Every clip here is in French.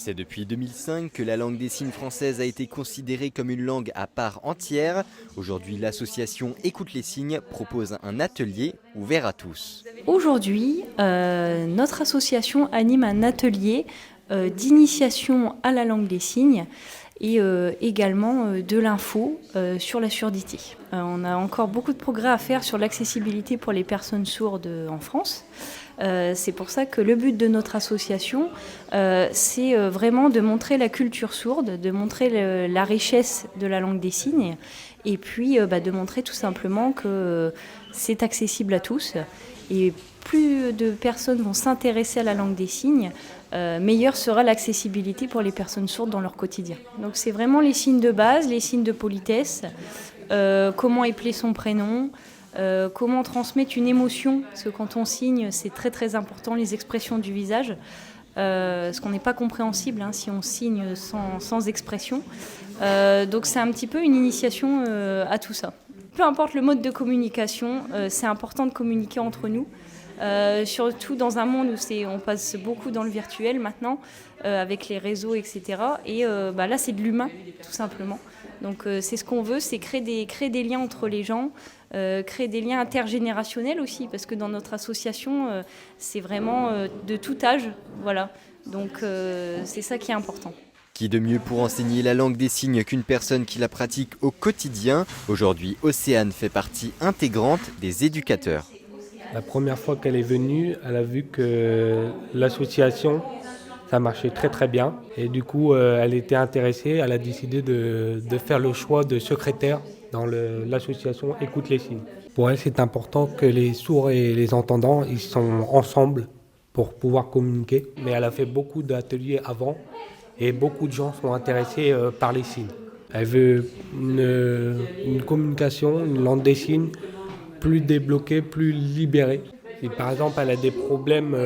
C'est depuis 2005 que la langue des signes française a été considérée comme une langue à part entière. Aujourd'hui, l'association Écoute les signes propose un atelier ouvert à tous. Aujourd'hui, notre association anime un atelier d'initiation à la langue des signes et également de l'info sur la surdité. On a encore beaucoup de progrès à faire sur l'accessibilité pour les personnes sourdes en France. C'est pour ça que le but de notre association, c'est vraiment de montrer la culture sourde, de montrer la richesse de la langue des signes et puis de montrer tout simplement que c'est accessible à tous. Et plus de personnes vont s'intéresser à la langue des signes, meilleure sera l'accessibilité pour les personnes sourdes dans leur quotidien. Donc c'est vraiment les signes de base, les signes de politesse, comment épeler son prénom, comment transmettre une émotion, parce que quand on signe, c'est très très important, les expressions du visage, ce qu'on n'est pas compréhensible si on signe sans expression. Donc c'est un petit peu une initiation à tout ça. Peu importe le mode de communication, c'est important de communiquer entre nous. Surtout dans un monde où on passe beaucoup dans le virtuel maintenant, avec les réseaux, etc. Et là, c'est de l'humain, tout simplement. Donc c'est ce qu'on veut, c'est créer des liens entre les gens, créer des liens intergénérationnels aussi, parce que dans notre association, c'est vraiment de tout âge. Voilà. Donc c'est ça qui est important. Qui de mieux pour enseigner la langue des signes qu'une personne qui la pratique au quotidien? Aujourd'hui, Océane fait partie intégrante des éducateurs. La première fois qu'elle est venue, elle a vu que l'association, ça marchait très très bien. Et du coup, elle était intéressée, elle a décidé de faire le choix de secrétaire dans l'association Écoute les signes. Pour elle, c'est important que les sourds et les entendants, ils sont ensemble pour pouvoir communiquer. Mais elle a fait beaucoup d'ateliers avant et beaucoup de gens sont intéressés par les signes. Elle veut une communication, une langue des signes plus débloquée, plus libérée. Si par exemple elle a des problèmes,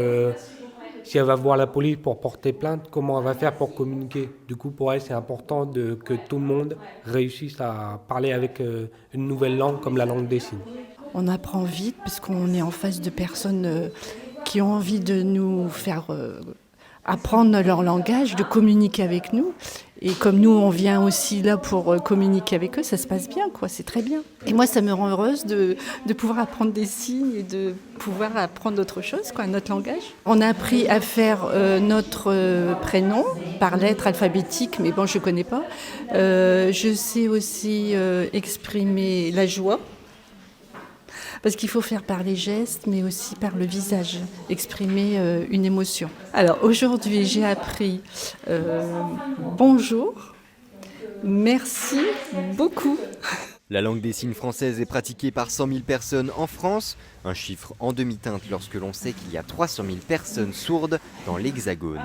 si elle va voir la police pour porter plainte, comment elle va faire pour communiquer? Du coup, pour elle, c'est important que tout le monde réussisse à parler avec une nouvelle langue comme la langue des signes. On apprend vite parce qu'on est en face de personnes qui ont envie de nous faire apprendre leur langage, de communiquer avec nous. Et comme nous, on vient aussi là pour communiquer avec eux, ça se passe bien, quoi. C'est très bien. Et moi, ça me rend heureuse de pouvoir apprendre des signes et de pouvoir apprendre autre chose, quoi, notre langage. On a appris à faire notre prénom par lettre alphabétique, mais bon, je ne connais pas. Je sais aussi exprimer la joie. Parce qu'il faut faire par les gestes, mais aussi par le visage, exprimer une émotion. Alors aujourd'hui, j'ai appris bonjour, merci beaucoup. La langue des signes française est pratiquée par 100 000 personnes en France, un chiffre en demi-teinte lorsque l'on sait qu'il y a 300 000 personnes sourdes dans l'Hexagone.